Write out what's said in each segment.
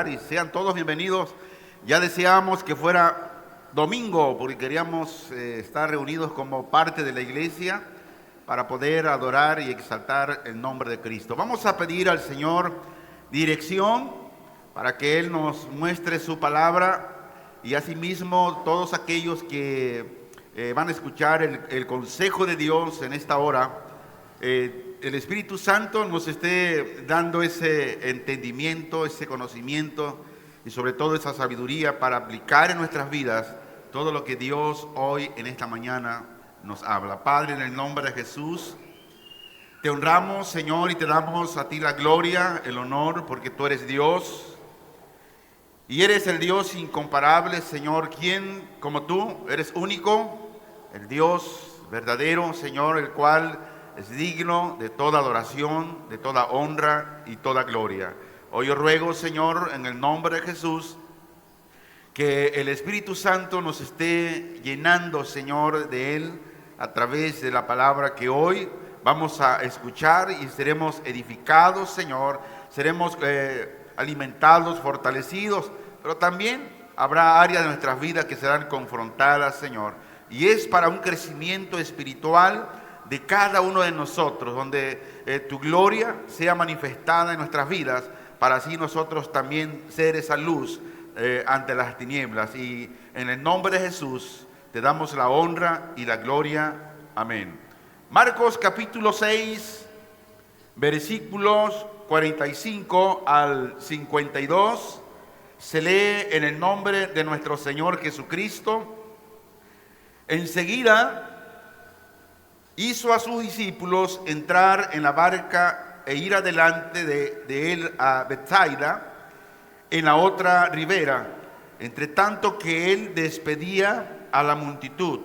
Y sean todos bienvenidos. Ya deseábamos que fuera domingo porque queríamos estar reunidos como parte de la iglesia para poder adorar y exaltar el nombre de Cristo. Vamos a pedir al Señor dirección para que Él nos muestre su palabra y asimismo todos aquellos que van a escuchar el consejo de Dios en esta hora, el Espíritu Santo nos esté dando ese entendimiento, ese conocimiento y sobre todo esa sabiduría para aplicar en nuestras vidas todo lo que Dios hoy en esta mañana nos habla. Padre, en el nombre de Jesús, te honramos, Señor, y te damos a ti la gloria, el honor, porque tú eres Dios y eres el Dios incomparable, Señor. ¿Quién como tú? Eres único, el Dios verdadero, Señor, el cual es digno de toda adoración, de toda honra y toda gloria. Hoy yo ruego, Señor, en el nombre de Jesús, que el Espíritu Santo nos esté llenando, Señor, de Él a través de la palabra que hoy vamos a escuchar y seremos edificados, Señor, seremos alimentados, fortalecidos, pero también habrá áreas de nuestras vidas que serán confrontadas, Señor, y es para un crecimiento espiritual de cada uno de nosotros, donde tu gloria sea manifestada en nuestras vidas, para así nosotros también ser esa luz ante las tinieblas. Y en el nombre de Jesús te damos la honra y la gloria. Amén. Marcos capítulo 6, versículos 45 al 52, se lee en el nombre de nuestro Señor Jesucristo. Enseguida hizo a sus discípulos entrar en la barca e ir adelante de él a Betsaida, en la otra ribera, entre tanto que él despedía a la multitud.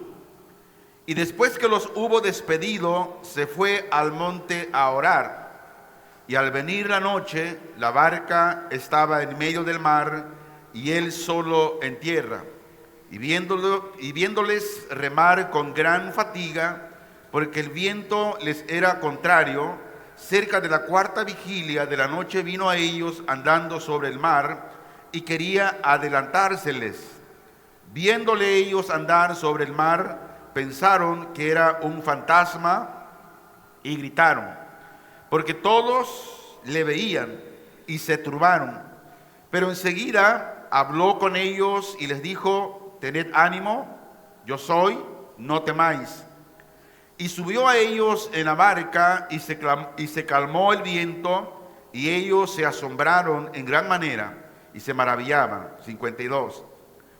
Y después que los hubo despedido, se fue al monte a orar. Y al venir la noche, la barca estaba en medio del mar y él solo en tierra. Y viéndoles remar con gran fatiga, porque el viento les era contrario, cerca de la cuarta vigilia de la noche vino a ellos andando sobre el mar y quería adelantárseles. Viéndole ellos andar sobre el mar, pensaron que era un fantasma y gritaron, porque todos le veían y se turbaron. Pero enseguida habló con ellos y les dijo: tened ánimo, yo soy, no temáis. Y subió a ellos en la barca y se calmó el viento, y ellos se asombraron en gran manera y se maravillaban. 52.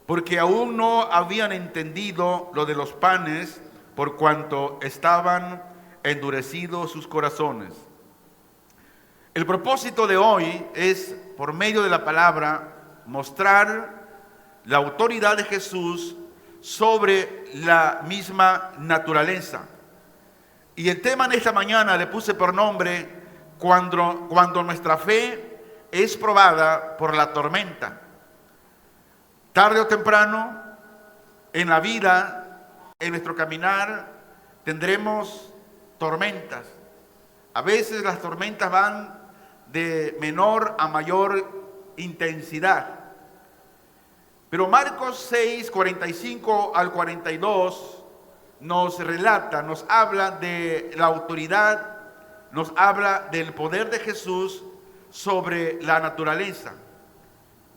Porque aún no habían entendido lo de los panes, por cuanto estaban endurecidos sus corazones. El propósito de hoy es, por medio de la palabra, mostrar la autoridad de Jesús sobre la misma naturaleza. Y el tema en esta mañana le puse por nombre cuando nuestra fe es probada por la tormenta. Tarde o temprano, en la vida, en nuestro caminar, tendremos tormentas. A veces las tormentas van de menor a mayor intensidad. Pero Marcos 6, 45 al 42 nos relata, nos habla de la autoridad, nos habla del poder de Jesús sobre la naturaleza.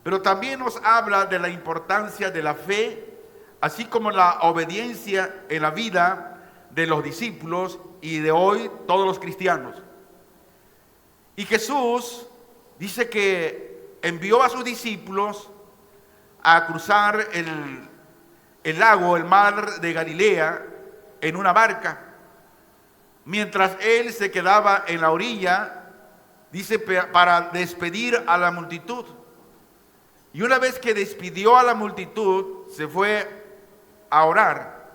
Pero también nos habla de la importancia de la fe, así como la obediencia en la vida de los discípulos y de hoy todos los cristianos. Y Jesús dice que envió a sus discípulos a cruzar el lago, el mar de Galilea, en una barca. Mientras él se quedaba en la orilla, dice, para despedir a la multitud. Y una vez que despidió a la multitud, se fue a orar.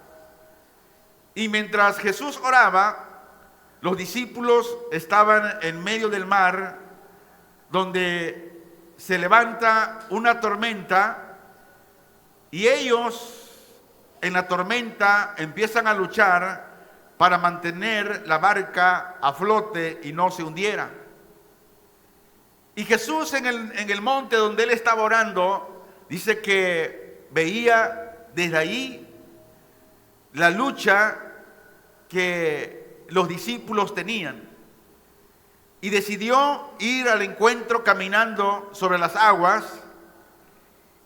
Y mientras Jesús oraba, los discípulos estaban en medio del mar, donde se levanta una tormenta, y ellos en la tormenta empiezan a luchar para mantener la barca a flote y no se hundiera. Y Jesús en el monte donde él estaba orando, dice que veía desde ahí la lucha que los discípulos tenían. Y decidió ir al encuentro caminando sobre las aguas.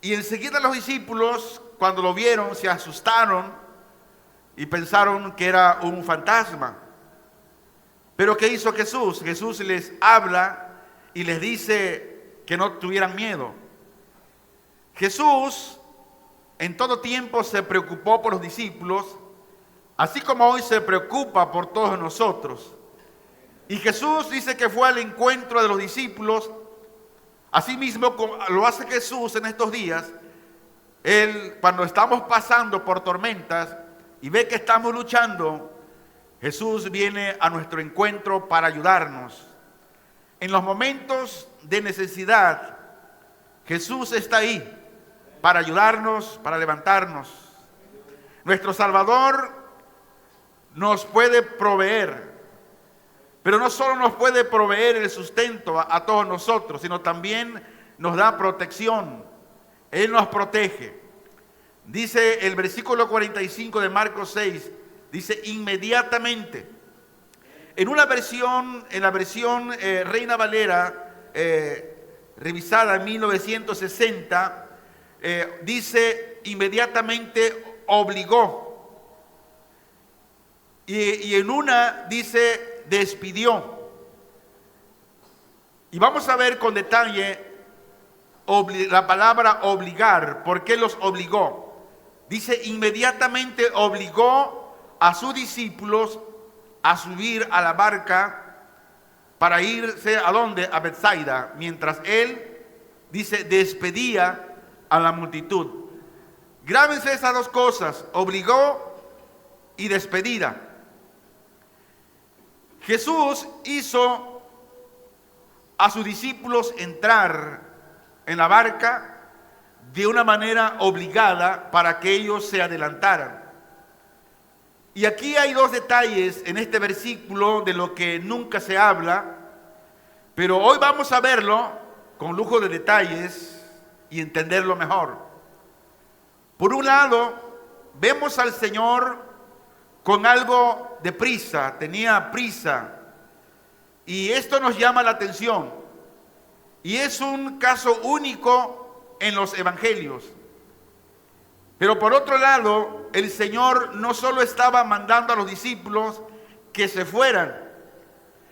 Y enseguida los discípulos, cuando lo vieron, se asustaron y pensaron que era un fantasma. Pero ¿qué hizo Jesús? Jesús les habla y les dice que no tuvieran miedo. Jesús en todo tiempo se preocupó por los discípulos, así como hoy se preocupa por todos nosotros. Y Jesús dice que fue al encuentro de los discípulos. Asimismo lo hace Jesús en estos días. Él, cuando estamos pasando por tormentas y ve que estamos luchando, Jesús viene a nuestro encuentro para ayudarnos. En los momentos de necesidad, Jesús está ahí para ayudarnos, para levantarnos. Nuestro Salvador nos puede proveer, pero no solo nos puede proveer el sustento a todos nosotros, sino también nos da protección. Él nos protege. Dice el versículo 45 de Marcos 6, dice inmediatamente. En la versión Reina Valera, revisada en 1960, dice inmediatamente obligó. Y en una dice despidió. Y vamos a ver con detalle la palabra obligar. ¿Por qué los obligó? Dice inmediatamente obligó a sus discípulos a subir a la barca para irse ¿a dónde? A Betsaida, mientras él, dice, despedía a la multitud. Grábense esas dos cosas, obligó y despedida. Jesús hizo a sus discípulos entrar en la barca de una manera obligada para que ellos se adelantaran. Y aquí hay dos detalles en este versículo de lo que nunca se habla, pero hoy vamos a verlo con lujo de detalles y entenderlo mejor. Por un lado, vemos al Señor con algo de prisa, tenía prisa, y esto nos llama la atención. Y es un caso único en los evangelios. Pero por otro lado, el Señor no solo estaba mandando a los discípulos que se fueran,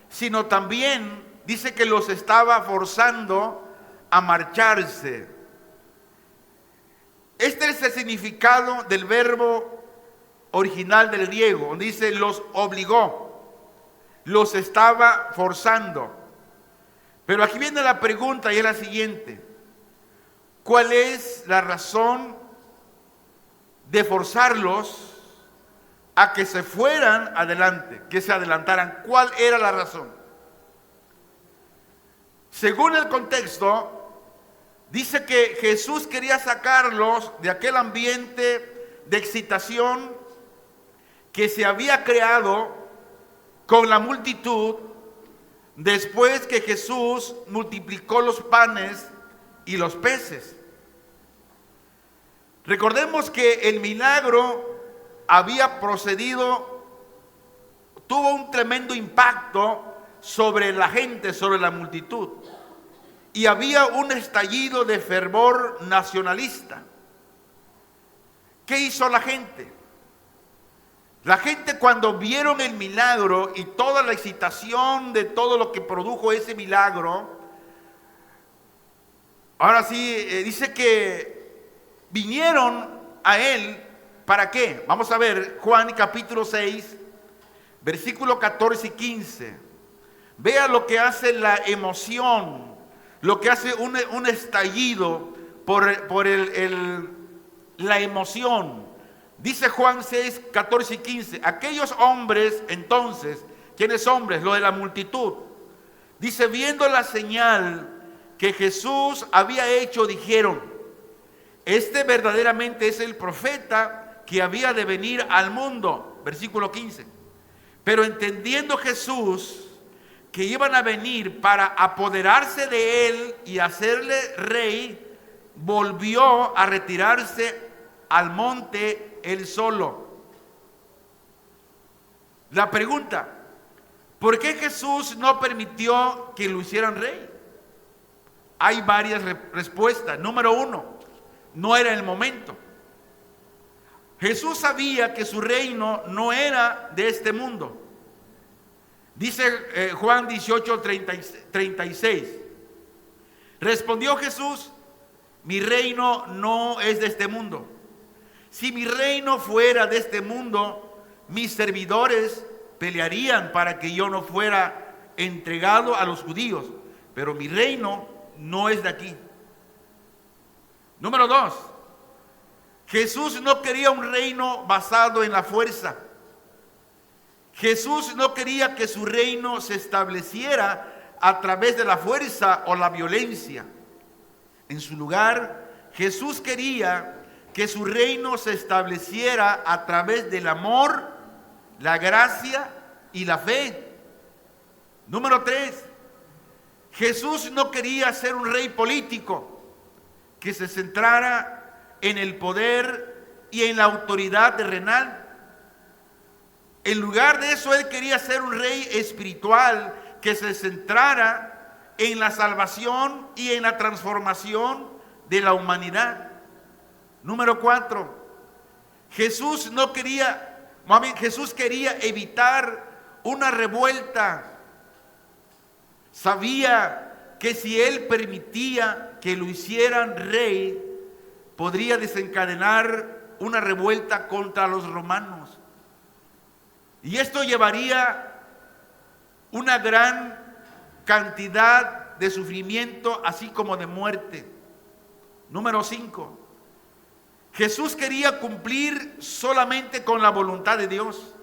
sino también dice que los estaba forzando a marcharse. Este es el significado del verbo original del griego, donde dice los obligó, los estaba forzando. Pero aquí viene la pregunta y es la siguiente: ¿cuál es la razón de forzarlos a que se fueran adelante, que se adelantaran? ¿Cuál era la razón? Según el contexto, dice que Jesús quería sacarlos de aquel ambiente de excitación que se había creado con la multitud después que Jesús multiplicó los panes y los peces. Recordemos que el milagro había procedido, tuvo un tremendo impacto sobre la gente, sobre la multitud. Y había un estallido de fervor nacionalista. ¿Qué hizo la gente? La gente, cuando vieron el milagro y toda la excitación de todo lo que produjo ese milagro, Ahora sí, dice que vinieron a él, ¿para qué? Vamos a ver Juan capítulo 6, versículo 14 y 15. Vea lo que hace la emoción, lo que hace un estallido por la emoción. Dice Juan 6, 14 y 15. Aquellos hombres entonces, ¿quiénes hombres? Lo de la multitud. Dice, viendo la señal que Jesús había hecho, dijeron, este verdaderamente es el profeta que había de venir al mundo. Versículo 15. Pero entendiendo Jesús que iban a venir para apoderarse de él y hacerle rey, volvió a retirarse al monte él solo. La pregunta, ¿por qué Jesús no permitió que lo hicieran rey? Hay varias respuestas. Número 1, no era el momento. Jesús sabía que su reino no era de este mundo. Dice Juan 18, 36. Respondió Jesús, mi reino no es de este mundo. Si mi reino fuera de este mundo, mis servidores pelearían para que yo no fuera entregado a los judíos. Pero mi reino no es de aquí. Número 2. Jesús no quería un reino basado en la fuerza. Jesús no quería que su reino se estableciera a través de la fuerza o la violencia. En su lugar, Jesús quería que su reino se estableciera a través del amor, la gracia y la fe. Número 3. Jesús no quería ser un rey político que se centrara en el poder y en la autoridad terrenal. En lugar de eso, él quería ser un rey espiritual que se centrara en la salvación y en la transformación de la humanidad. Número 4. Jesús quería evitar una revuelta. Sabía que si él permitía que lo hicieran rey, podría desencadenar una revuelta contra los romanos. Y esto llevaría una gran cantidad de sufrimiento, así como de muerte. Número 5. Jesús quería cumplir solamente con la voluntad de Dios.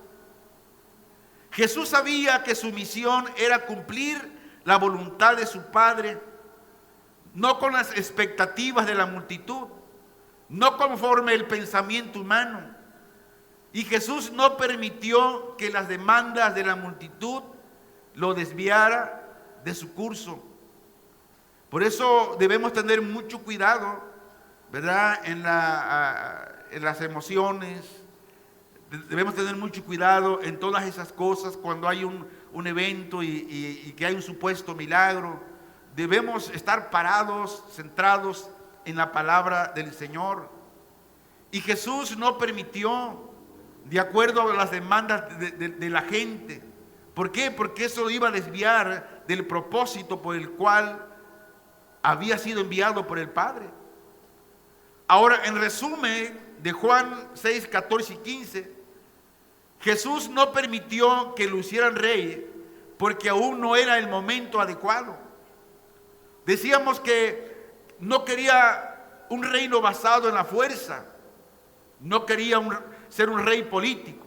Jesús sabía que su misión era cumplir la voluntad de su Padre, no con las expectativas de la multitud, no conforme el pensamiento humano. Y Jesús no permitió que las demandas de la multitud lo desviara de su curso. Por eso debemos tener mucho cuidado, ¿verdad? En las emociones. Debemos tener mucho cuidado en todas esas cosas. Cuando hay un evento y que hay un supuesto milagro, debemos estar parados, centrados en la palabra del Señor. Y Jesús no permitió, de acuerdo a las demandas de la gente. ¿Por qué? Porque eso lo iba a desviar del propósito por el cual había sido enviado por el Padre. Ahora, en resumen de Juan 6, 14 y 15, Jesús no permitió que lo hicieran rey porque aún no era el momento adecuado. Decíamos que no quería un reino basado en la fuerza, no quería ser un rey político.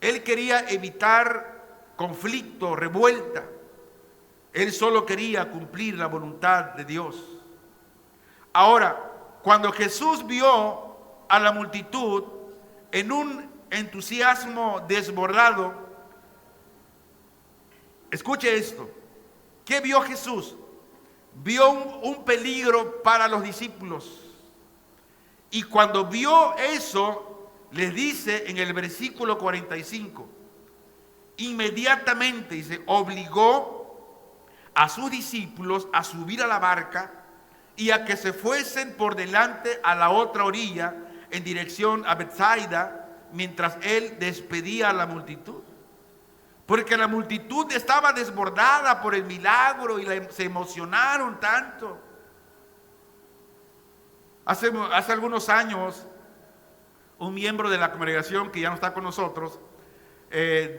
Él quería evitar conflicto, revuelta. Él solo quería cumplir la voluntad de Dios. Ahora, cuando Jesús vio a la multitud en un entusiasmo desbordado, escuche esto. ¿Qué vio Jesús? Vio un peligro para los discípulos. Y cuando vio eso, les dice en el versículo 45, inmediatamente, dice, obligó a sus discípulos a subir a la barca y a que se fuesen por delante a la otra orilla en dirección a Betsaida, mientras él despedía a la multitud. Porque la multitud estaba desbordada por el milagro y se emocionaron tanto. Hace algunos años, un miembro de la congregación que ya no está con nosotros,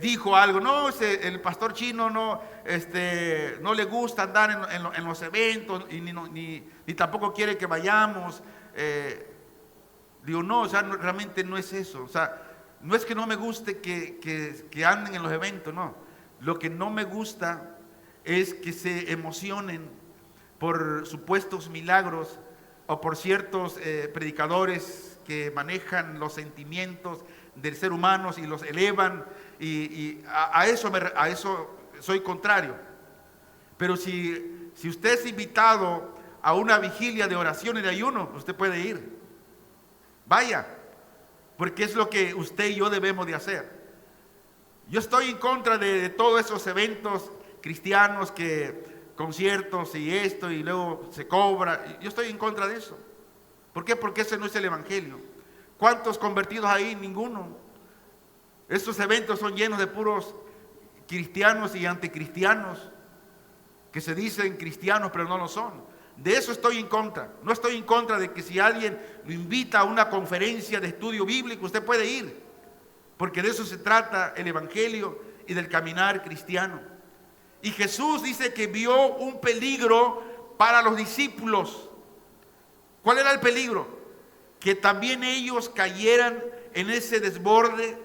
dijo algo. No, el pastor Chino no le gusta andar en los eventos y ni tampoco quiere que vayamos. Digo, no, o sea, realmente no es eso. O sea, no es que no me guste que anden en los eventos, no. Lo que no me gusta es que se emocionen por supuestos milagros o por ciertos predicadores que manejan los sentimientos del ser humano y los elevan, y a eso soy contrario. Pero si usted es invitado a una vigilia de oración y de ayuno, usted puede ir. Vaya, porque es lo que usted y yo debemos de hacer. Yo estoy en contra de todos esos eventos cristianos, conciertos y esto, y luego se cobra. Yo estoy en contra de eso. ¿Por qué? Porque ese no es el evangelio. ¿Cuántos convertidos hay? Ninguno. Estos eventos son llenos de puros cristianos y anticristianos, que se dicen cristianos pero no lo son. De eso estoy en contra. No estoy en contra de que si alguien lo invita a una conferencia de estudio bíblico, usted puede ir, porque de eso se trata el evangelio y del caminar cristiano. Y Jesús dice que vio un peligro para los discípulos. ¿Cuál era el peligro? Que también ellos cayeran en ese desborde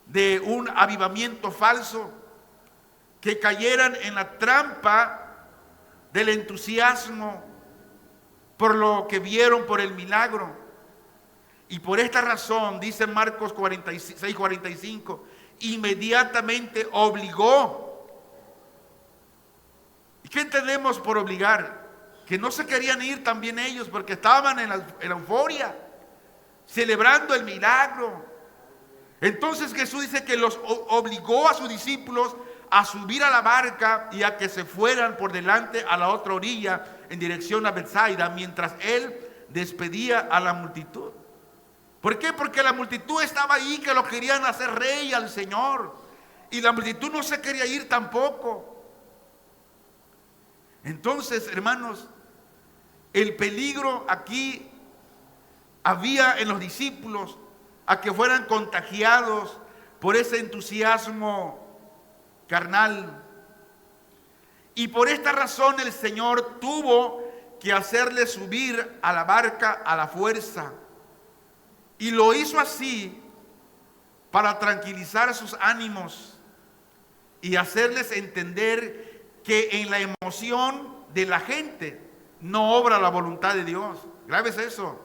de un avivamiento falso, que cayeran en la trampa del entusiasmo por lo que vieron, por el milagro. Y por esta razón, dice Marcos 46:45, inmediatamente obligó. ¿Y qué entendemos por obligar? Que no se querían ir también ellos, porque estaban en la euforia, celebrando el milagro. Entonces Jesús dice que los obligó a sus discípulos a subir a la barca y a que se fueran por delante a la otra orilla en dirección a Betsaida, mientras él despedía a la multitud. ¿Por qué? Porque la multitud estaba ahí, que lo querían hacer rey al Señor, y la multitud no se quería ir tampoco. Entonces, hermanos, el peligro aquí había en los discípulos a que fueran contagiados por ese entusiasmo carnal. Y por esta razón el Señor tuvo que hacerle subir a la barca a la fuerza. Y lo hizo así para tranquilizar sus ánimos y hacerles entender que en la emoción de la gente no obra la voluntad de Dios. Grave eso.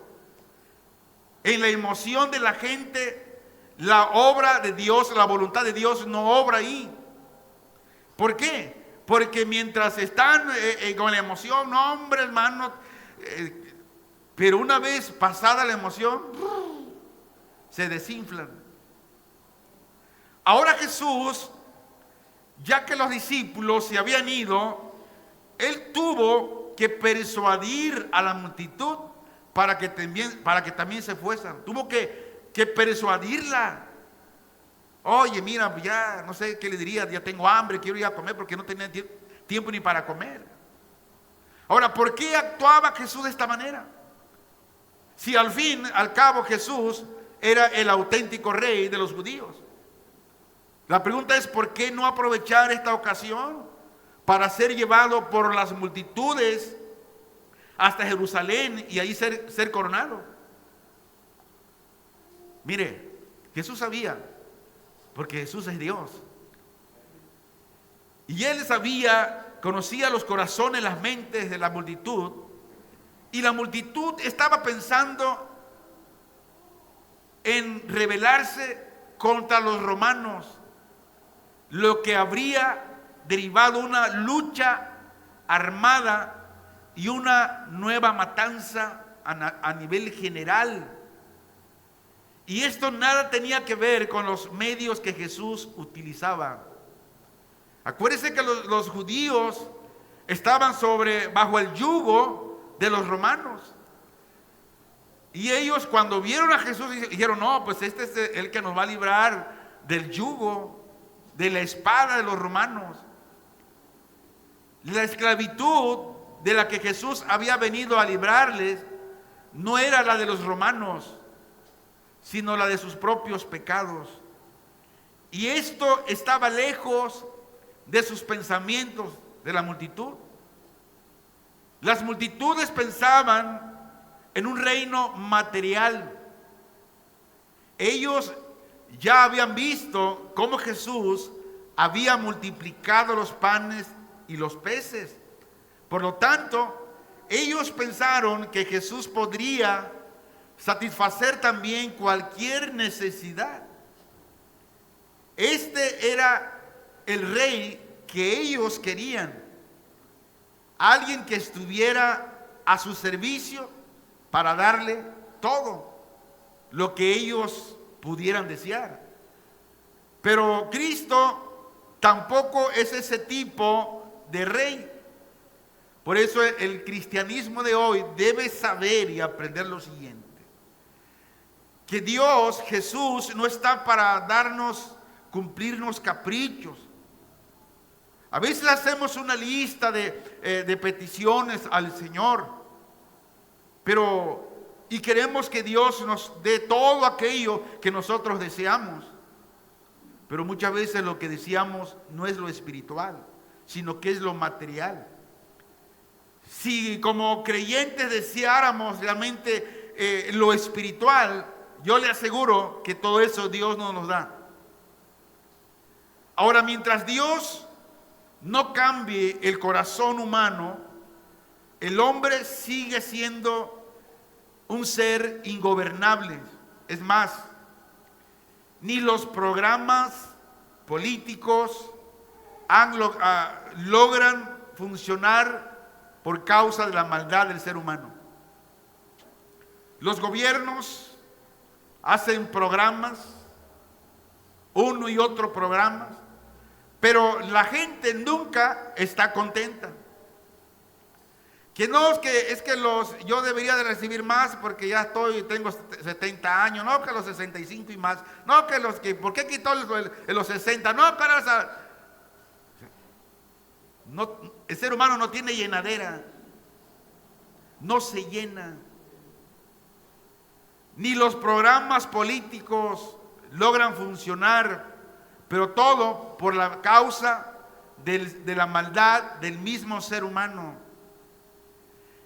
En la emoción de la gente, la obra de Dios, la voluntad de Dios no obra ahí. ¿Por qué? Porque mientras están con la emoción, no, hombre, hermano, pero una vez pasada la emoción, se desinflan. Ahora Jesús, ya que los discípulos se habían ido, él tuvo que persuadir a la multitud para que también se fueran. Tuvo que persuadirla. Oye, mira, ya no sé qué le diría, ya tengo hambre, quiero ir a comer, porque no tenía tiempo ni para comer. Ahora, ¿por qué actuaba Jesús de esta manera? Si al fin, al cabo, Jesús era el auténtico rey de los judíos. La pregunta es, ¿por qué no aprovechar esta ocasión para ser llevado por las multitudes hasta Jerusalén y ahí ser coronado? Mire, Jesús sabía, porque Jesús es Dios. Y él conocía los corazones, las mentes de la multitud. Y la multitud estaba pensando en rebelarse contra los romanos, lo que habría derivado una lucha armada y una nueva matanza a nivel general. Y esto nada tenía que ver con los medios que Jesús utilizaba. Acuérdense que los judíos estaban bajo el yugo de los romanos. Y ellos, cuando vieron a Jesús, dijeron, no, pues este es el que nos va a librar del yugo, de la espada de los romanos. La esclavitud de la que Jesús había venido a librarles no era la de los romanos, sino la de sus propios pecados. Y esto estaba lejos de sus pensamientos de la multitud. Las multitudes pensaban en un reino material. Ellos ya habían visto cómo Jesús había multiplicado los panes y los peces. Por lo tanto, ellos pensaron que Jesús podría satisfacer también cualquier necesidad. Este era el rey que ellos querían. Alguien que estuviera a su servicio para darle todo lo que ellos pudieran desear. Pero Cristo tampoco es ese tipo de rey. Por eso el cristianismo de hoy debe saber y aprender lo siguiente: que Dios, Jesús, no está para cumplirnos caprichos. A veces hacemos una lista de peticiones al Señor, y queremos que Dios nos dé todo aquello que nosotros deseamos. Pero muchas veces lo que deseamos no es lo espiritual, sino que es lo material. Si como creyentes deseáramos realmente lo espiritual, yo le aseguro que todo eso Dios no nos da. Ahora, mientras Dios no cambie el corazón humano, el hombre sigue siendo un ser ingobernable. Es más, ni los programas políticos logran funcionar por causa de la maldad del ser humano. Los gobiernos hacen programas, uno y otro programas, pero la gente nunca está contenta. Que no, es que yo debería de recibir más porque ya tengo 70 años, no que los 65 y más, no que ¿por qué quitó los 60? No, pero no, el ser humano no tiene llenadera, no se llena. Ni los programas políticos logran funcionar, pero todo por la causa de la maldad del mismo ser humano.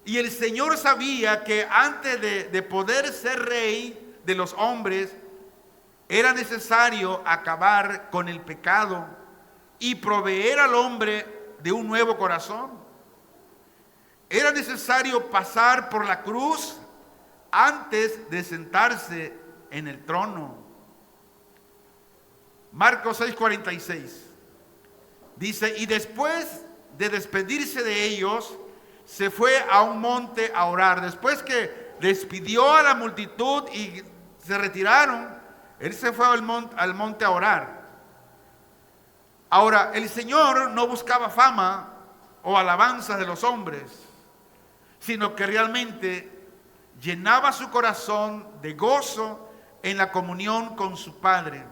Y el Señor sabía que antes de poder ser rey de los hombres, era necesario acabar con el pecado y proveer al hombre de un nuevo corazón. Era necesario pasar por la cruz antes de sentarse en el trono. Marcos 6:46 dice: y después de despedirse de ellos, se fue a un monte a orar. Después que despidió a la multitud y se retiraron, él se fue al monte a orar. Ahora, el Señor no buscaba fama o alabanza de los hombres, sino que realmente llenaba su corazón de gozo en la comunión con su Padre.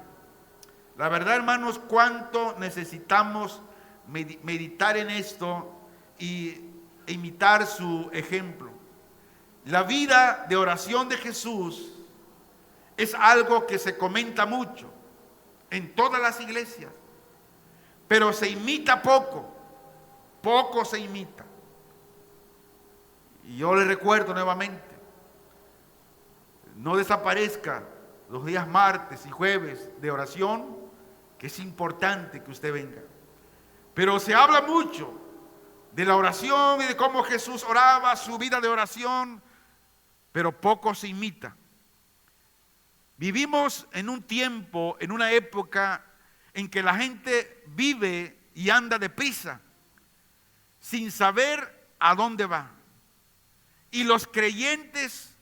La verdad, hermanos, cuánto necesitamos meditar en esto e imitar su ejemplo. La vida de oración de Jesús es algo que se comenta mucho en todas las iglesias, pero se imita poco se imita. Y yo le recuerdo nuevamente: no desaparezca los días martes y jueves de oración, que es importante que usted venga. Pero se habla mucho de la oración y de cómo Jesús oraba, su vida de oración, pero poco se imita. Vivimos en un tiempo, en una época en que la gente vive y anda deprisa, sin saber a dónde va. Y los creyentes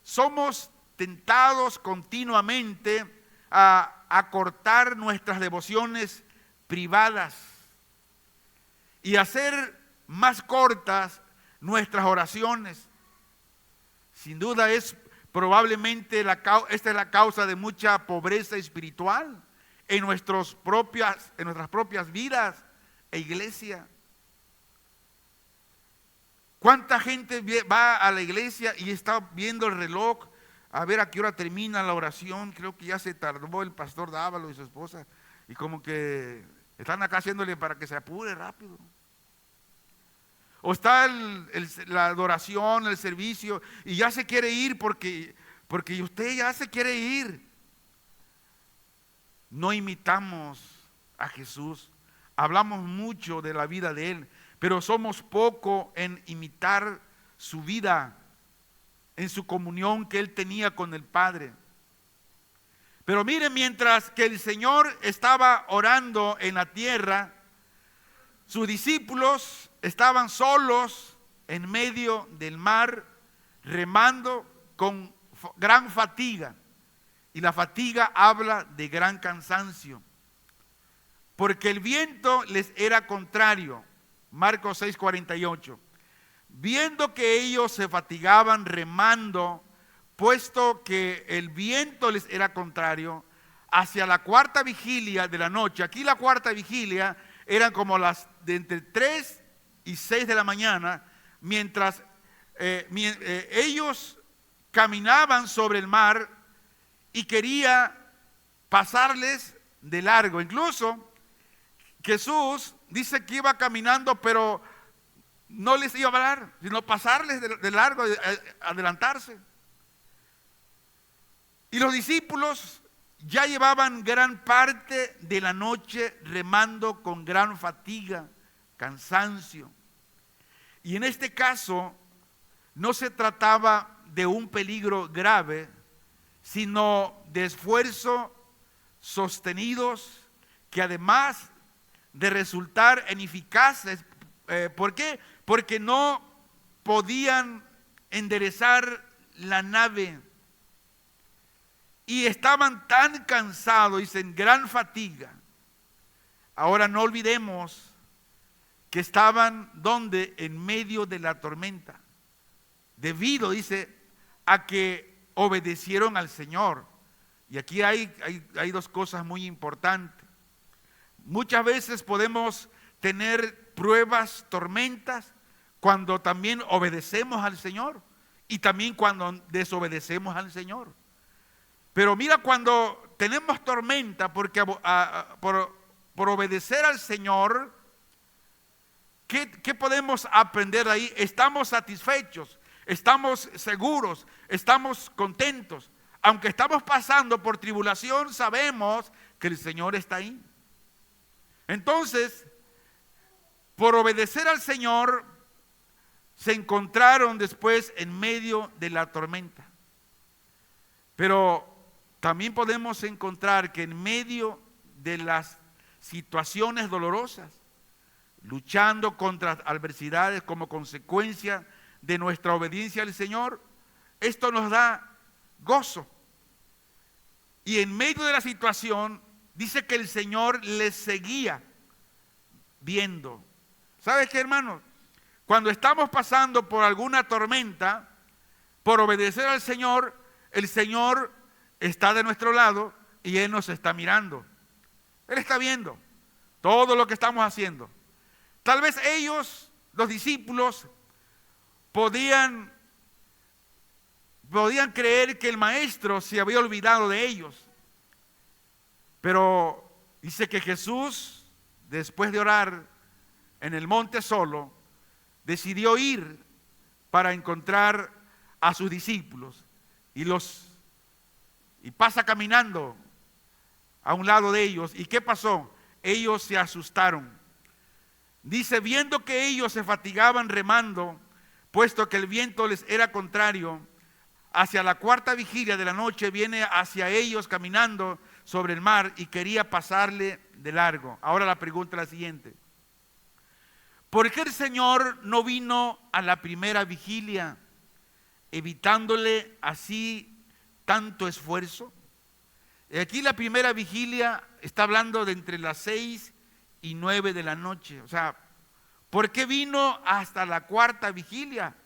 somos tentados continuamente a acortar nuestras devociones privadas y hacer más cortas nuestras oraciones. Sin duda probablemente esta es la causa de mucha pobreza espiritual en nuestras propias vidas e iglesia. ¿Cuánta gente va a la iglesia y está viendo el reloj a ver a qué hora termina la oración? Creo que ya se tardó el pastor Dávalo y su esposa, y como que están acá haciéndole para que se apure rápido. O está la adoración, el servicio, y ya se quiere ir porque usted ya se quiere ir. No imitamos a Jesús. Hablamos mucho de la vida de Él, pero somos poco en imitar su vida, en su comunión que Él tenía con el Padre. Pero miren, mientras que el Señor estaba orando en la tierra, sus discípulos estaban solos en medio del mar, remando con gran fatiga. Y la fatiga habla de gran cansancio, porque el viento les era contrario. Marcos 6:48. Viendo que ellos se fatigaban remando, puesto que el viento les era contrario, hacia la cuarta vigilia de la noche. Aquí la cuarta vigilia eran como las de entre 3 y 6 de la mañana, mientras ellos caminaban sobre el mar y quería pasarles de largo. Incluso Jesús dice que iba caminando, pero no les iba a hablar, sino pasarles de largo, adelantarse. Y los discípulos ya llevaban gran parte de la noche remando con gran fatiga, cansancio. Y en este caso no se trataba de un peligro grave, sino de esfuerzos sostenidos que además de resultar ineficaces, ¿por qué? Porque no podían enderezar la nave y estaban tan cansados y en gran fatiga. Ahora no olvidemos que estaban donde, en medio de la tormenta, debido, dice, a que obedecieron al Señor. Y aquí hay dos cosas muy importantes. Muchas veces podemos tener pruebas, tormentas, cuando también obedecemos al Señor y también cuando desobedecemos al Señor. Pero mira, cuando tenemos tormenta porque por obedecer al Señor, ¿qué podemos aprender de ahí? Estamos satisfechos, estamos seguros, estamos contentos. Aunque estamos pasando por tribulación, sabemos que el Señor está ahí. Entonces, por obedecer al Señor, se encontraron después en medio de la tormenta. Pero también podemos encontrar que en medio de las situaciones dolorosas, luchando contra adversidades como consecuencia de nuestra obediencia al Señor, esto nos da gozo. Y en medio de la situación, dice que el Señor les seguía viendo. ¿Sabes qué, hermano? Cuando estamos pasando por alguna tormenta, por obedecer al Señor, el Señor está de nuestro lado y Él nos está mirando. Él está viendo todo lo que estamos haciendo. Tal vez ellos, los discípulos, podían creer que el maestro se había olvidado de ellos. Pero dice que Jesús, después de orar en el monte solo, decidió ir para encontrar a sus discípulos y pasa caminando a un lado de ellos. ¿Y qué pasó? Ellos se asustaron. Dice, viendo que ellos se fatigaban remando, puesto que el viento les era contrario, hacia la cuarta vigilia de la noche viene hacia ellos caminando sobre el mar y quería pasarle de largo. Ahora la pregunta es la siguiente: ¿por qué el Señor no vino a la primera vigilia, evitándole así tanto esfuerzo? Aquí la primera vigilia está hablando de entre las 6 y 9 de la noche. O sea, ¿por qué vino hasta la cuarta vigilia?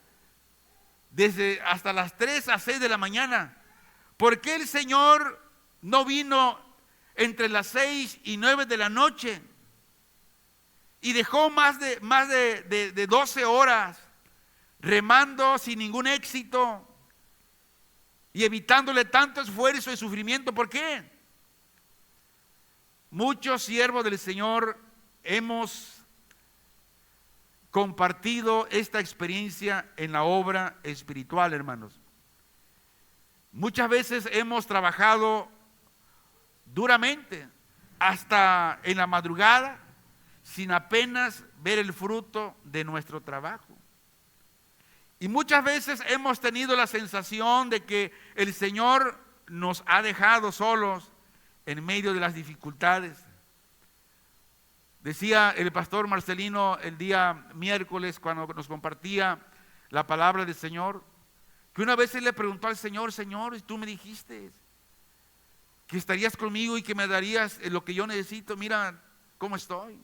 Desde hasta las 3 a 6 de la mañana. ¿Por qué el Señor no vino entre las 6 y 9 de la noche? Y dejó más de 12 horas remando sin ningún éxito y evitándole tanto esfuerzo y sufrimiento. ¿Por qué? Muchos siervos del Señor hemos compartido esta experiencia en la obra espiritual, hermanos. Muchas veces hemos trabajado duramente, hasta en la madrugada, sin apenas ver el fruto de nuestro trabajo. Y muchas veces hemos tenido la sensación de que el Señor nos ha dejado solos en medio de las dificultades. Decía el pastor Marcelino el día miércoles, cuando nos compartía la palabra del Señor, que una vez él le preguntó al Señor: Señor, tú me dijiste que estarías conmigo y que me darías lo que yo necesito. Mira cómo estoy.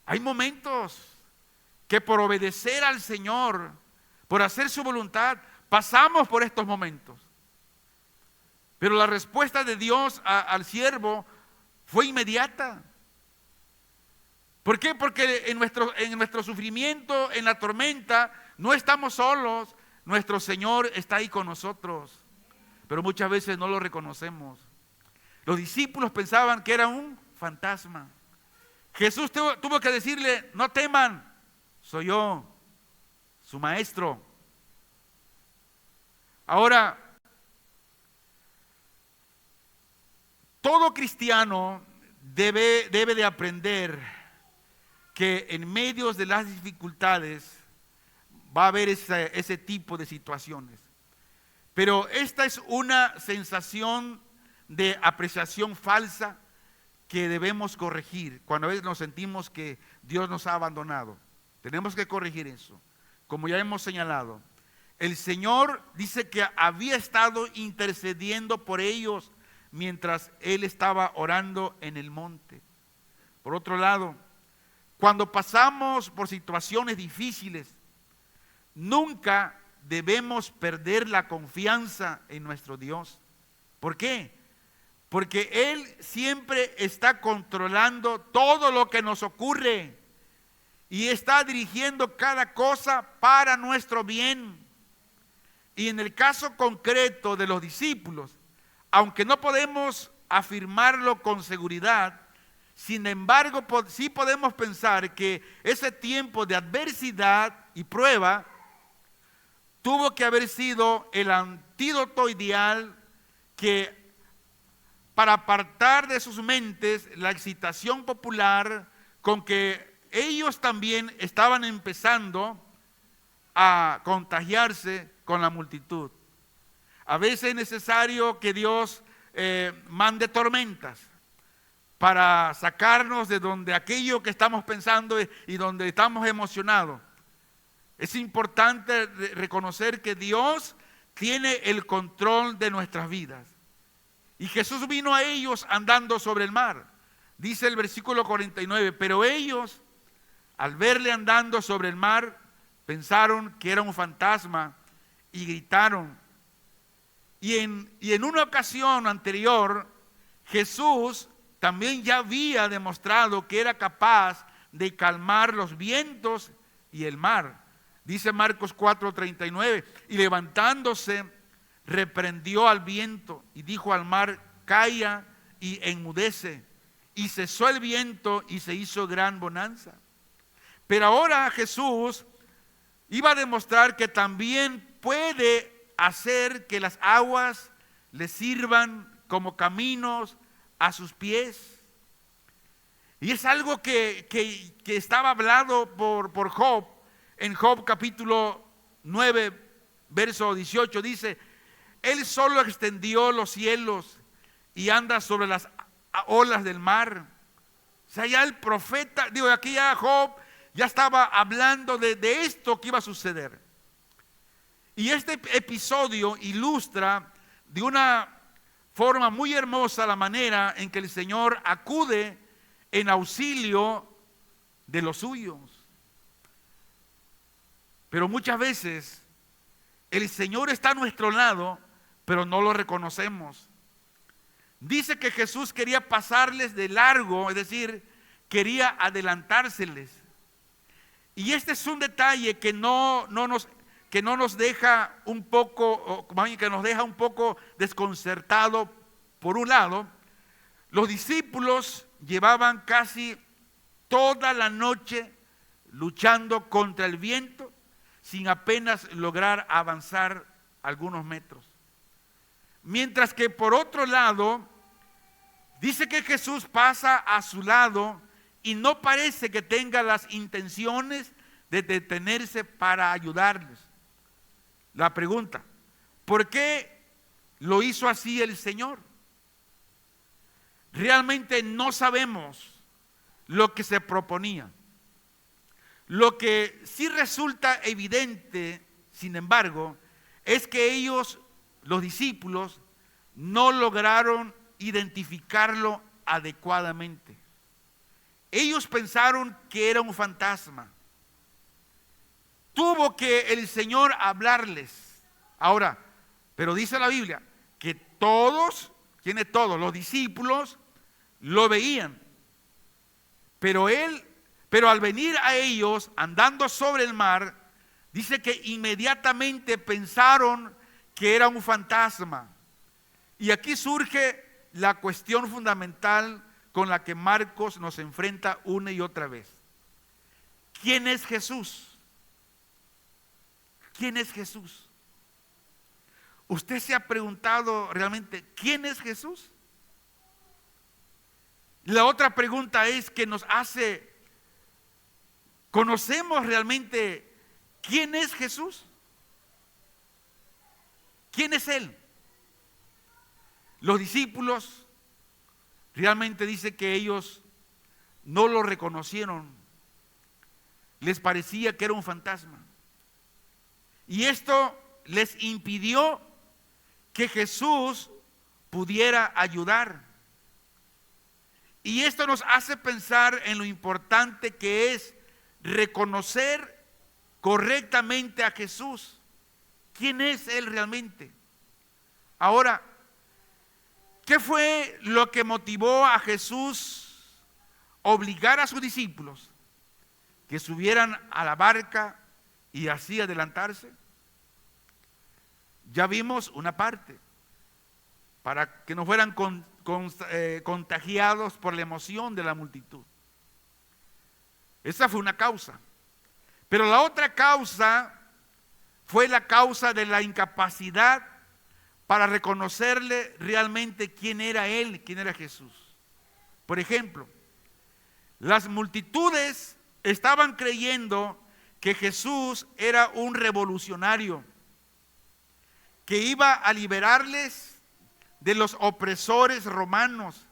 Hay momentos que por obedecer al Señor, por hacer su voluntad, pasamos por estos momentos. Pero la respuesta de Dios al siervo fue inmediata. ¿Por qué? Porque en nuestro sufrimiento, en la tormenta, no estamos solos. Nuestro Señor está ahí con nosotros. Pero muchas veces no lo reconocemos. Los discípulos pensaban que era un fantasma. Jesús tuvo que decirle: no teman, soy yo, su maestro. Ahora, todo cristiano debe de aprender que en medio de las dificultades va a haber ese tipo de situaciones. Pero esta es una sensación de apreciación falsa que debemos corregir. Cuando a veces nos sentimos que Dios nos ha abandonado, tenemos que corregir eso. Como ya hemos señalado, el Señor dice que había estado intercediendo por ellos mientras Él estaba orando en el monte. Por otro lado, cuando pasamos por situaciones difíciles, nunca debemos perder la confianza en nuestro Dios. ¿Por qué? Porque Él siempre está controlando todo lo que nos ocurre y está dirigiendo cada cosa para nuestro bien. Y en el caso concreto de los discípulos, aunque no podemos afirmarlo con seguridad, sin embargo, sí podemos pensar que ese tiempo de adversidad y prueba tuvo que haber sido el antídoto ideal para apartar de sus mentes la excitación popular con que ellos también estaban empezando a contagiarse con la multitud. A veces es necesario que Dios mande tormentas para sacarnos de donde aquello que estamos pensando y donde estamos emocionados. Es importante reconocer que Dios tiene el control de nuestras vidas. Y Jesús vino a ellos andando sobre el mar. Dice el versículo 49, pero ellos, al verle andando sobre el mar, pensaron que era un fantasma y gritaron. Y en una ocasión anterior, Jesús también ya había demostrado que era capaz de calmar los vientos y el mar. Dice Marcos 4:39, y levantándose, reprendió al viento y dijo al mar: calla y enmudece. Y cesó el viento y se hizo gran bonanza. Pero ahora Jesús iba a demostrar que también puede hacer que las aguas le sirvan como caminos a sus pies. Y es algo que estaba hablado por Job. En Job capítulo 9, verso 18 dice: Él solo extendió los cielos y anda sobre las olas del mar. O sea, ya el profeta, aquí ya Job ya estaba hablando de esto que iba a suceder. Y este episodio ilustra de una forma muy hermosa la manera en que el Señor acude en auxilio de los suyos. Pero muchas veces el Señor está a nuestro lado, pero no lo reconocemos. Dice que Jesús quería pasarles de largo, es decir, quería adelantárseles. Y este es un detalle que no nos deja un poco, o más bien que nos deja un poco desconcertado. Por un lado, los discípulos llevaban casi toda la noche luchando contra el viento sin apenas lograr avanzar algunos metros. Mientras que por otro lado, dice que Jesús pasa a su lado y no parece que tenga las intenciones de detenerse para ayudarles. La pregunta, ¿por qué lo hizo así el Señor? Realmente no sabemos lo que se proponía. Lo que sí resulta evidente, sin embargo, es que ellos, los discípulos, no lograron identificarlo adecuadamente. Ellos pensaron que era un fantasma. Tuvo que el Señor hablarles. Ahora, pero dice la Biblia que todos, ¿quiénes todos? Los discípulos lo veían. Pero al venir a ellos andando sobre el mar, dice que inmediatamente pensaron que era un fantasma. Y aquí surge la cuestión fundamental con la que Marcos nos enfrenta una y otra vez. ¿Quién es Jesús? ¿Quién es Jesús? ¿Usted se ha preguntado realmente quién es Jesús? La otra pregunta es que nos hace, ¿conocemos realmente quién es Jesús? ¿Quién es Él? Los discípulos realmente dice que ellos no lo reconocieron. Les parecía que era un fantasma. Y esto les impidió que Jesús pudiera ayudar. Y esto nos hace pensar en lo importante que es reconocer correctamente a Jesús. ¿Quién es Él realmente? Ahora, ¿qué fue lo que motivó a Jesús a obligar a sus discípulos que subieran a la barca y así adelantarse? Ya vimos una parte, para que no fueran contagiados por la emoción de la multitud. Esa fue una causa. Pero la otra causa fue la causa de la incapacidad para reconocerle realmente quién era Él, quién era Jesús. Por ejemplo, las multitudes estaban creyendo que Jesús era un revolucionario, que iba a liberarles de los opresores romanos.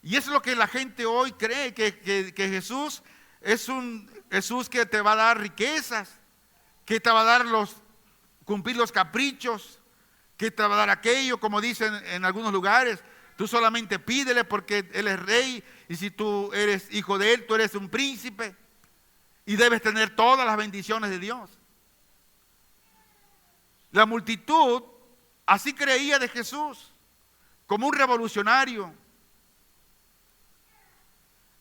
Y es lo que la gente hoy cree, que Jesús es un Jesús que te va a dar riquezas, que te va a dar cumplir los caprichos, que te va a dar aquello, como dicen en algunos lugares. Tú solamente pídele porque Él es rey, y si tú eres hijo de Él, tú eres un príncipe y debes tener todas las bendiciones de Dios. La multitud así creía de Jesús, como un revolucionario.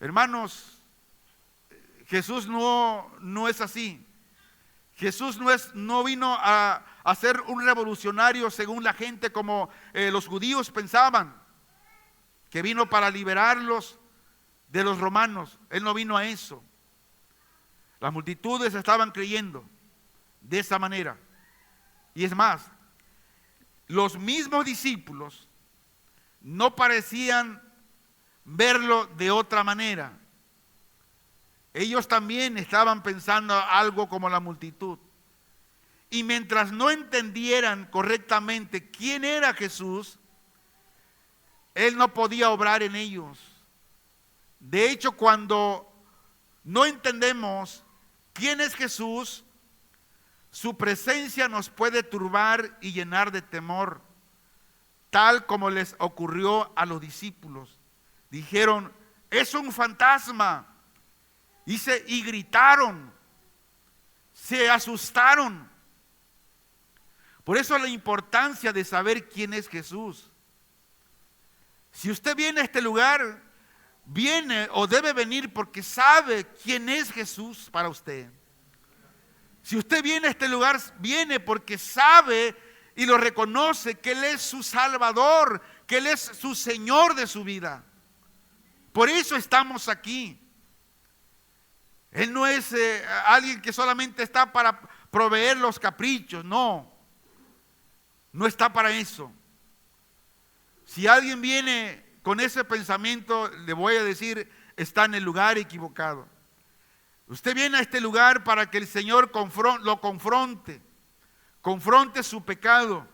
Hermanos, Jesús no es así. Jesús no vino a ser un revolucionario según la gente, como los judíos pensaban, que vino para liberarlos de los romanos. Él no vino a eso. Las multitudes estaban creyendo de esa manera. Y es más, los mismos discípulos no parecían verlo de otra manera. Ellos también estaban pensando algo como la multitud. Y mientras no entendieran correctamente quién era Jesús, Él no podía obrar en ellos. De hecho, cuando no entendemos quién es Jesús, su presencia nos puede turbar y llenar de temor, tal como les ocurrió a los discípulos. Dijeron, es un fantasma. Y gritaron, se asustaron. Por eso la importancia de saber quién es Jesús. Si usted viene a este lugar, viene o debe venir porque sabe quién es Jesús para usted. Si usted viene a este lugar, viene porque sabe y lo reconoce que Él es su Salvador, que Él es su Señor de su vida. Por eso estamos aquí. Él no es alguien que solamente está para proveer los caprichos, no está para eso. Si alguien viene con ese pensamiento, le voy a decir, está en el lugar equivocado. Usted viene a este lugar para que el Señor lo confronte su pecado,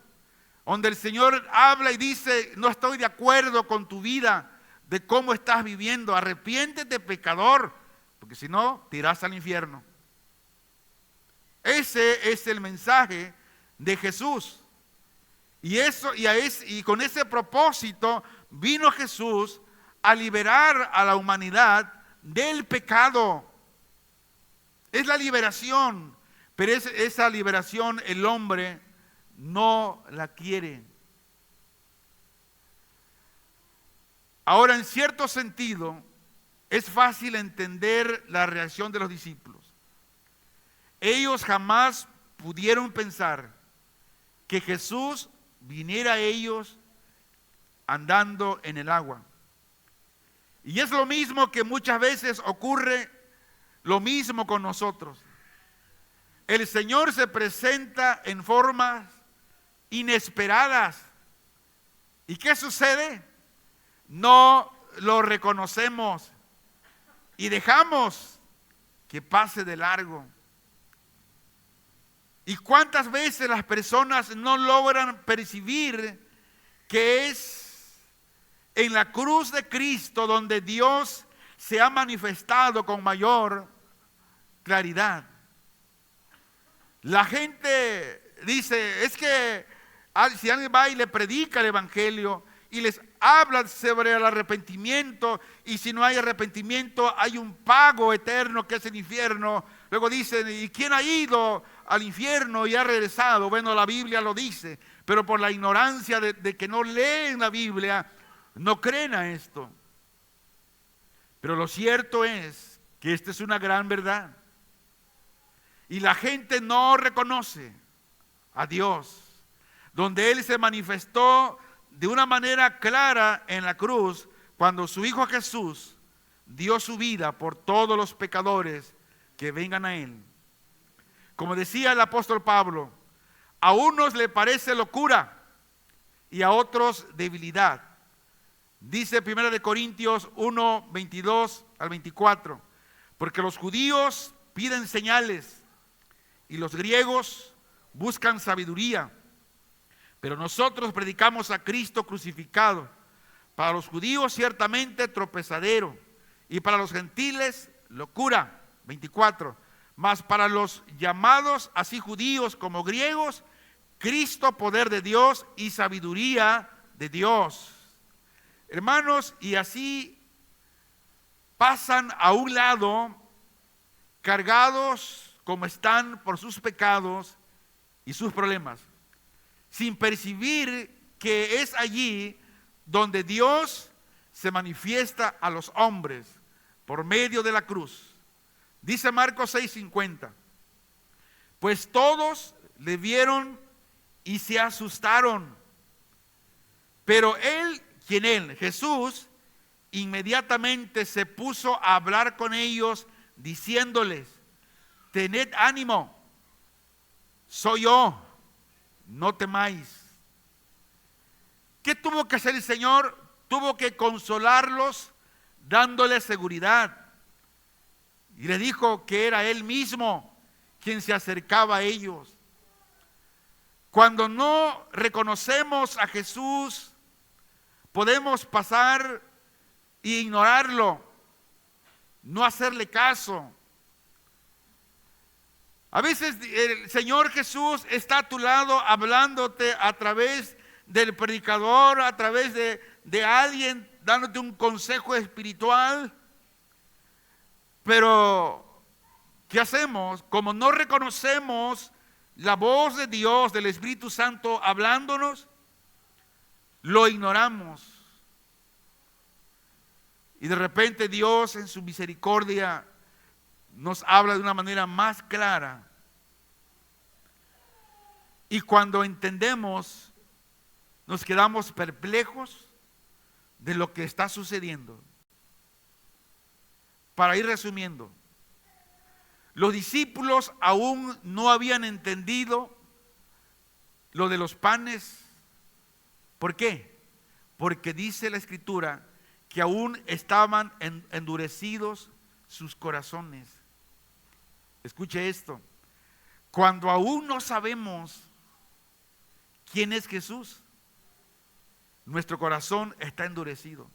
donde el Señor habla y dice, no estoy de acuerdo con tu vida, de cómo estás viviendo, arrepiéntete, pecador, porque si no, te irás al infierno. Ese es el mensaje de Jesús. Y con ese propósito vino Jesús a liberar a la humanidad del pecado. Es la liberación, pero esa liberación el hombre no la quiere. Ahora, en cierto sentido, es fácil entender la reacción de los discípulos. Ellos jamás pudieron pensar que Jesús viniera a ellos andando en el agua. Y es lo mismo que muchas veces ocurre, lo mismo con nosotros. El Señor se presenta en formas inesperadas. ¿Y qué sucede? No lo reconocemos y dejamos que pase de largo. ¿Y cuántas veces las personas no logran percibir que es en la cruz de Cristo donde Dios se ha manifestado con mayor claridad? La gente dice, es que si alguien va y le predica el evangelio y les habla sobre el arrepentimiento, y si no hay arrepentimiento hay un pago eterno que es el infierno. Luego dicen, ¿y quién ha ido al infierno y ha regresado? Bueno, la Biblia lo dice, pero por la ignorancia de que no leen la Biblia, no creen a esto. Pero lo cierto es que esta es una gran verdad. Y la gente no reconoce a Dios, donde Él se manifestó de una manera clara en la cruz, cuando su Hijo Jesús dio su vida por todos los pecadores que vengan a Él. Como decía el apóstol Pablo, a unos le parece locura y a otros debilidad. Dice 1 Corintios 1, 22 al 24, porque los judíos piden señales y los griegos buscan sabiduría, pero nosotros predicamos a Cristo crucificado, para los judíos ciertamente tropezadero y para los gentiles locura. 24, mas para los llamados así judíos como griegos, Cristo poder de Dios y sabiduría de Dios. Hermanos, y así pasan a un lado, cargados como están por sus pecados y sus problemas, sin percibir que es allí donde Dios se manifiesta a los hombres por medio de la cruz. Dice Marcos 6:50, pues todos le vieron y se asustaron, pero Jesús, inmediatamente se puso a hablar con ellos, diciéndoles, tened ánimo, soy yo, no temáis. ¿Qué tuvo que hacer el Señor? Tuvo que consolarlos, dándoles seguridad. Y le dijo que era Él mismo quien se acercaba a ellos. Cuando no reconocemos a Jesús, podemos pasar e ignorarlo, no hacerle caso. A veces el Señor Jesús está a tu lado hablándote a través del predicador, a través de alguien dándote un consejo espiritual. Pero, ¿qué hacemos? Como no reconocemos la voz de Dios, del Espíritu Santo hablándonos, lo ignoramos. Y de repente Dios en su misericordia nos habla de una manera más clara. Y cuando entendemos, nos quedamos perplejos de lo que está sucediendo. Para ir resumiendo, los discípulos aún no habían entendido lo de los panes. ¿Por qué? Porque dice la Escritura que aún estaban endurecidos sus corazones. Escuche esto. Cuando aún no sabemos quién es Jesús, nuestro corazón está endurecido.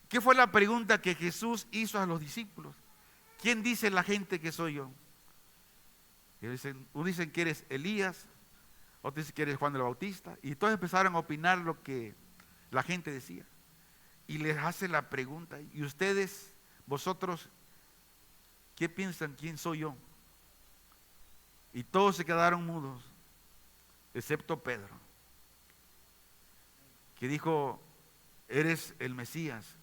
¿Qué fue la pregunta que Jesús hizo a los discípulos? ¿Quién dice la gente que soy yo? Unos dicen que eres Elías, otros dicen que eres Juan el Bautista, y todos empezaron a opinar lo que la gente decía. Y les hace la pregunta, ¿y ustedes, vosotros, qué piensan? ¿Quién soy yo? Y todos se quedaron mudos, excepto Pedro, que dijo, eres el Mesías,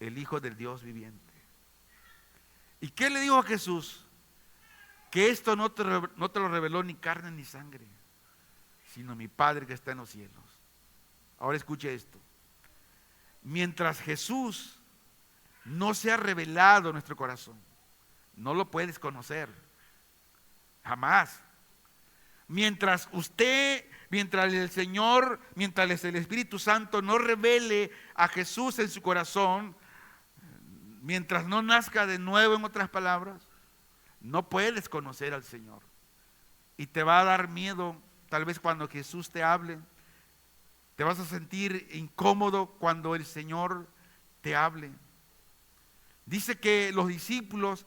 el Hijo del Dios viviente. ¿Y qué le dijo a Jesús? Que esto no te lo reveló ni carne ni sangre, sino mi Padre que está en los cielos. Ahora escuche esto. Mientras Jesús no se ha revelado en nuestro corazón, no lo puedes conocer, jamás. Mientras el Señor, mientras el Espíritu Santo no revele a Jesús en su corazón, mientras no nazca de nuevo, en otras palabras, no puedes conocer al Señor. Y te va a dar miedo, tal vez cuando Jesús te hable, te vas a sentir incómodo cuando el Señor te hable. Dice que los discípulos,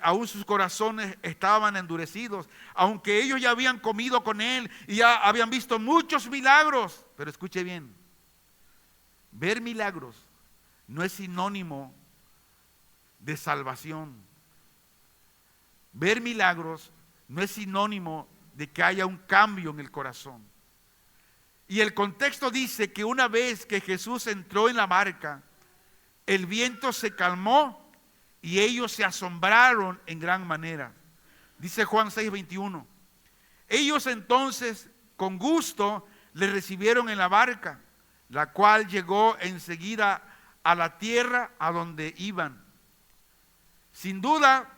aún sus corazones estaban endurecidos, aunque ellos ya habían comido con Él y ya habían visto muchos milagros. Pero escuche bien, ver milagros no es sinónimo de salvación. Ver milagros no es sinónimo de que haya un cambio en el corazón. Y el contexto dice que una vez que Jesús entró en la barca, el viento se calmó y ellos se asombraron en gran manera. Dice Juan 6:21. Ellos entonces con gusto le recibieron en la barca, la cual llegó enseguida a la tierra a donde iban. Sin duda,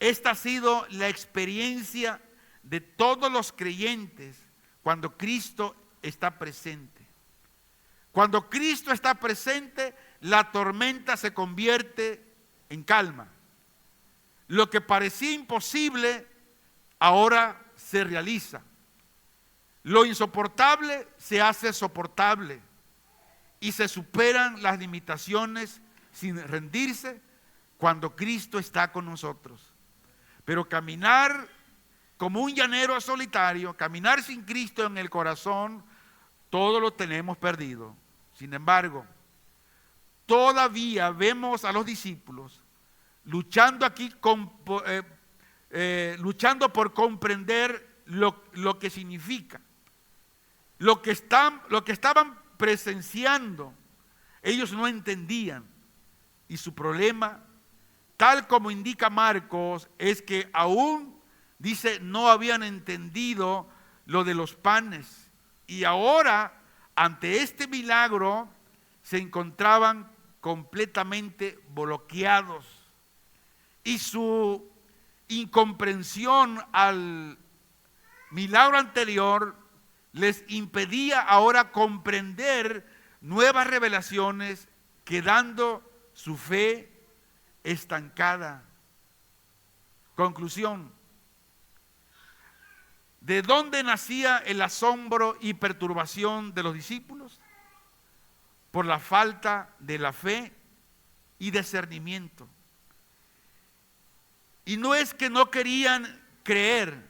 esta ha sido la experiencia de todos los creyentes cuando Cristo está presente. Cuando Cristo está presente, la tormenta se convierte en calma. Lo que parecía imposible, ahora se realiza. Lo insoportable se hace soportable y se superan las limitaciones sin rendirse cuando Cristo está con nosotros. Pero caminar como un llanero solitario, caminar sin Cristo en el corazón, todo lo tenemos perdido. Sin embargo, todavía vemos a los discípulos luchando aquí, luchando por comprender lo que significa, lo que estaban presenciando. Ellos no entendían, y su problema, tal como indica Marcos, es que aún, dice, no habían entendido lo de los panes, y ahora ante este milagro se encontraban completamente bloqueados, y su incomprensión al milagro anterior les impedía ahora comprender nuevas revelaciones, quedando su fe estancada. Conclusión: ¿de dónde nacía el asombro y perturbación de los discípulos? Por la falta de la fe y discernimiento. Y no es que no querían creer,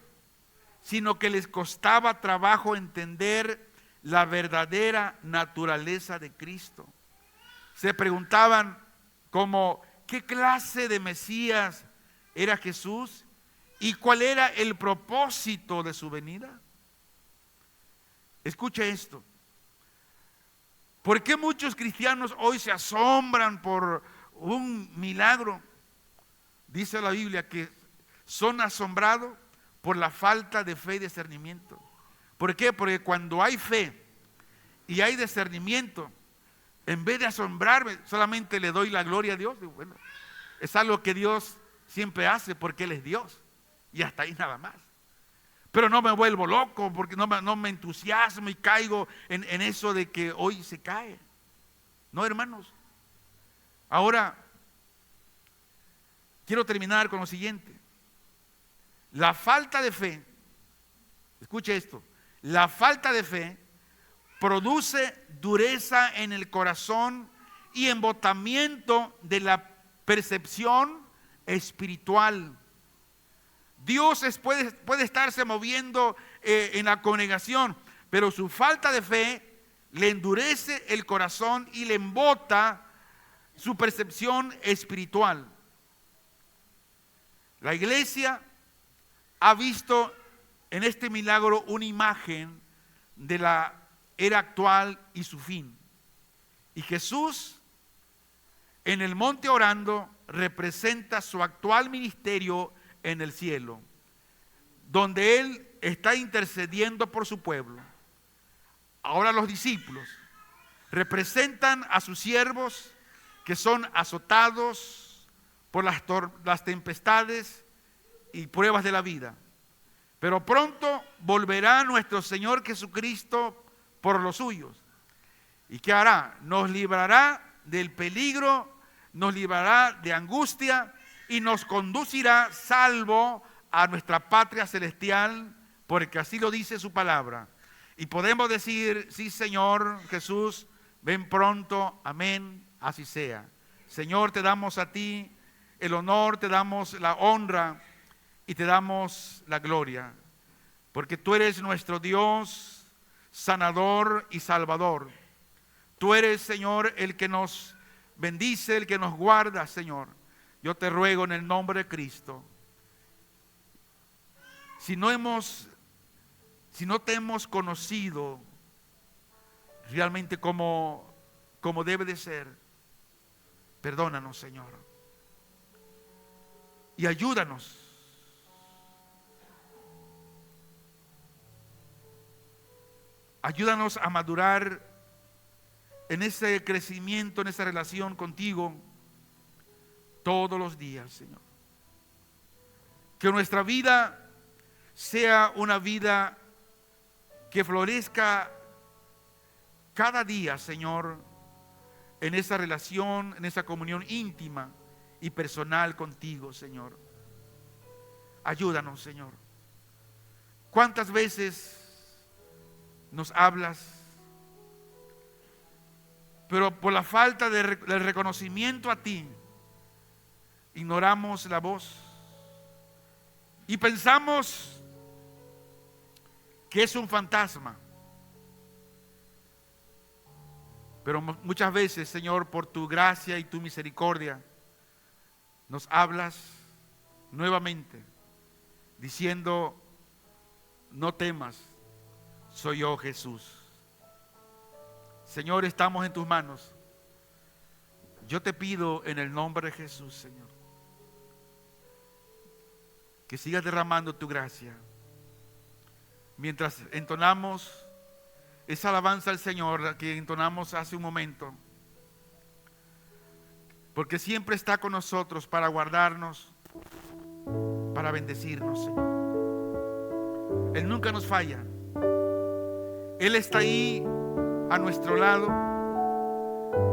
sino que les costaba trabajo entender la verdadera naturaleza de Cristo. Se preguntaban como, ¿qué clase de Mesías era Jesús? ¿Y cuál era el propósito de su venida? Escuche esto. ¿Por qué muchos cristianos hoy se asombran por un milagro? Dice la Biblia que son asombrados por la falta de fe y discernimiento. ¿Por qué? Porque cuando hay fe y hay discernimiento, en vez de asombrarme, solamente le doy la gloria a Dios. Digo, bueno, es algo que Dios siempre hace porque Él es Dios. Y hasta ahí nada más. Pero no me vuelvo loco porque no me entusiasmo y caigo en eso de que hoy se cae. No, hermanos. Ahora, quiero terminar con lo siguiente. La falta de fe, escuche esto, la falta de fe produce dureza en el corazón y embotamiento de la percepción espiritual. Dios puede estarse moviendo en la congregación, pero su falta de fe le endurece el corazón y le embota su percepción espiritual. La iglesia ha visto en este milagro una imagen de la era actual y su fin. Y Jesús en el monte orando representa su actual ministerio en el cielo, donde Él está intercediendo por su pueblo. Ahora los discípulos representan a sus siervos que son azotados por las tempestades y pruebas de la vida. Pero pronto volverá nuestro Señor Jesucristo por los suyos. ¿Y qué hará? Nos librará del peligro, nos librará de angustia y nos conducirá salvo a nuestra patria celestial, porque así lo dice su palabra. Y podemos decir, sí, Señor Jesús, ven pronto, amén, así sea. Señor, te damos a ti el honor, te damos la honra y te damos la gloria, porque tú eres nuestro Dios, sanador y salvador. Tú eres, Señor, el que nos bendice, el que nos guarda, Señor. Yo te ruego en el nombre de Cristo, si no te hemos conocido realmente como debe de ser, perdónanos, Señor, y ayúdanos a madurar en ese crecimiento, en esa relación contigo todos los días, Señor. Que nuestra vida sea una vida que florezca cada día, Señor, en esa relación, en esa comunión íntima y personal contigo, Señor. Ayúdanos, Señor. ¿Cuántas veces nos hablas, pero por la falta del reconocimiento a ti, ignoramos la voz y pensamos que es un fantasma? Pero muchas veces, Señor, por tu gracia y tu misericordia, nos hablas nuevamente, diciendo, no temas, soy yo, Jesús. Señor, estamos en tus manos. Yo te pido en el nombre de Jesús, Señor, que sigas derramando tu gracia. Mientras entonamos esa alabanza al Señor que entonamos hace un momento, porque siempre está con nosotros para guardarnos, para bendecirnos, Señor. Él nunca nos falla. Él está ahí a nuestro lado.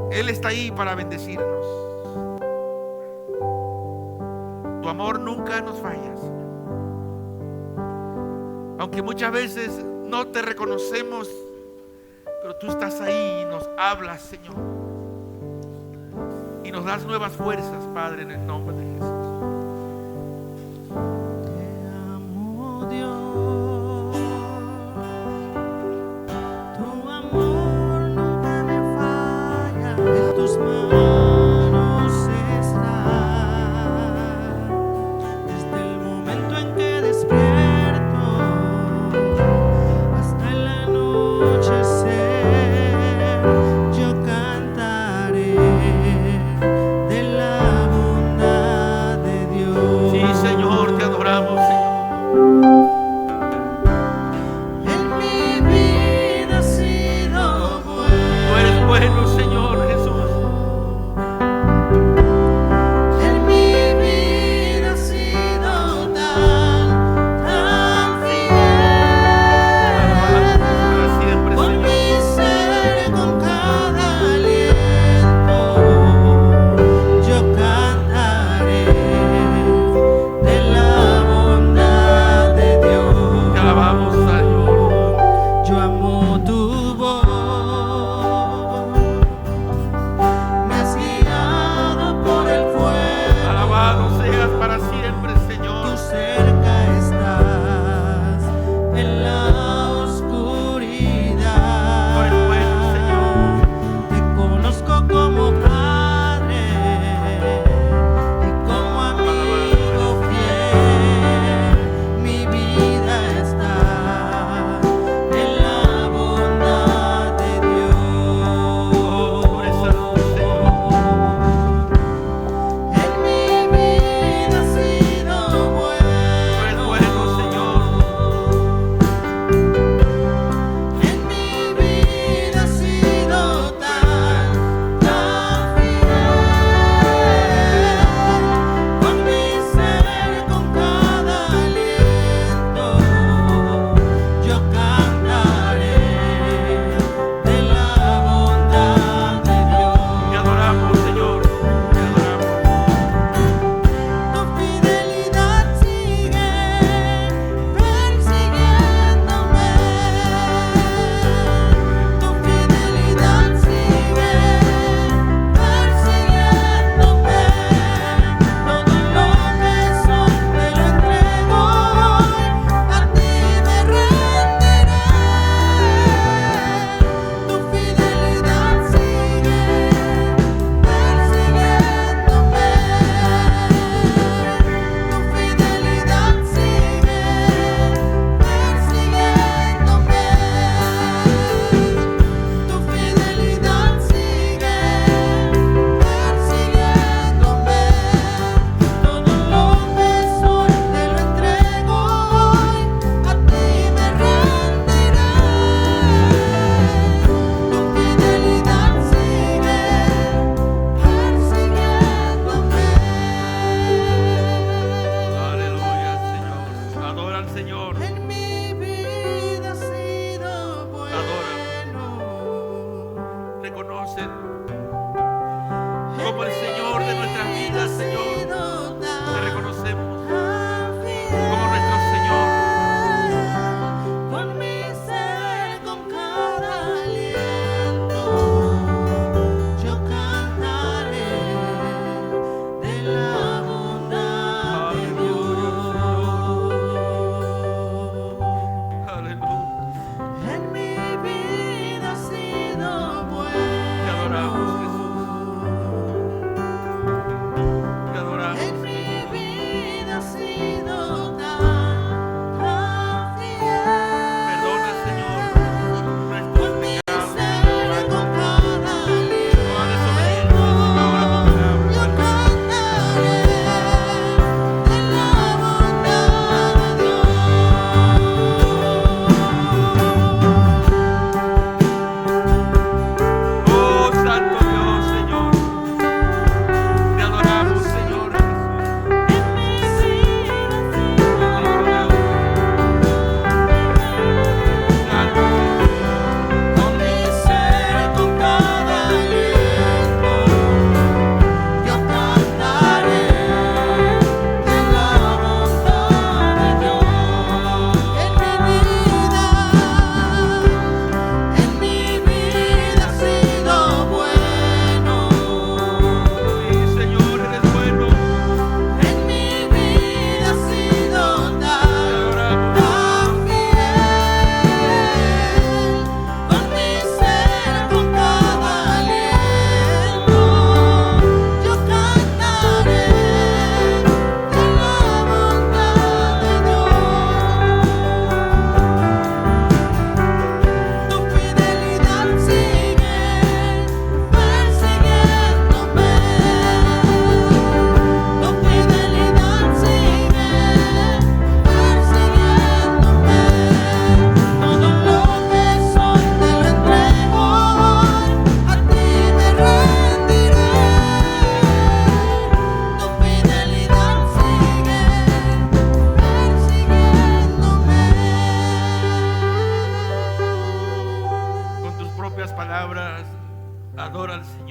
Él está ahí para bendecirnos. Tu amor nunca nos falla, Señor. Aunque muchas veces no te reconocemos, pero tú estás ahí y nos hablas, Señor, y nos das nuevas fuerzas, Padre, en el nombre de Jesús. Te amo, Dios. Tu amor nunca me falla. En tus manos está. Desde el momento en que despierto hasta el anochecer, yo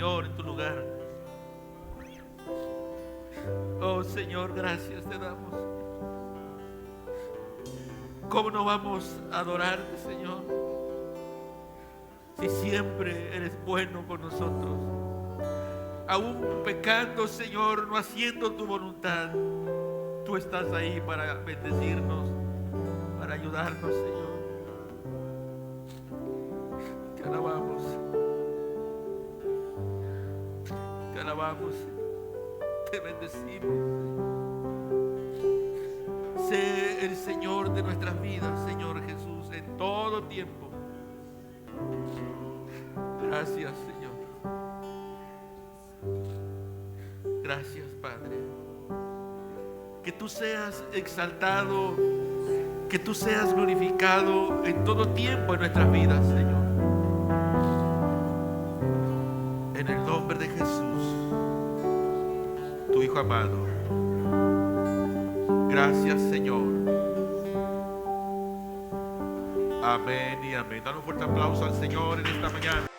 Señor, en tu lugar. Oh Señor, gracias te damos. ¿Cómo no vamos a adorarte, Señor? Si siempre eres bueno con nosotros. Aún pecando, Señor, no haciendo tu voluntad, tú estás ahí para bendecirnos, para ayudarnos, Señor. Te alabamos. Te alabamos, te bendecimos. Sé el Señor de nuestras vidas, Señor Jesús, en todo tiempo. Gracias, Señor. Gracias, Padre. Que tú seas exaltado, que tú seas glorificado en todo tiempo en nuestras vidas, Señor. En el nombre de Jesús, tu Hijo amado. Gracias, Señor. Amén y amén. Dale un fuerte aplauso al Señor en esta mañana.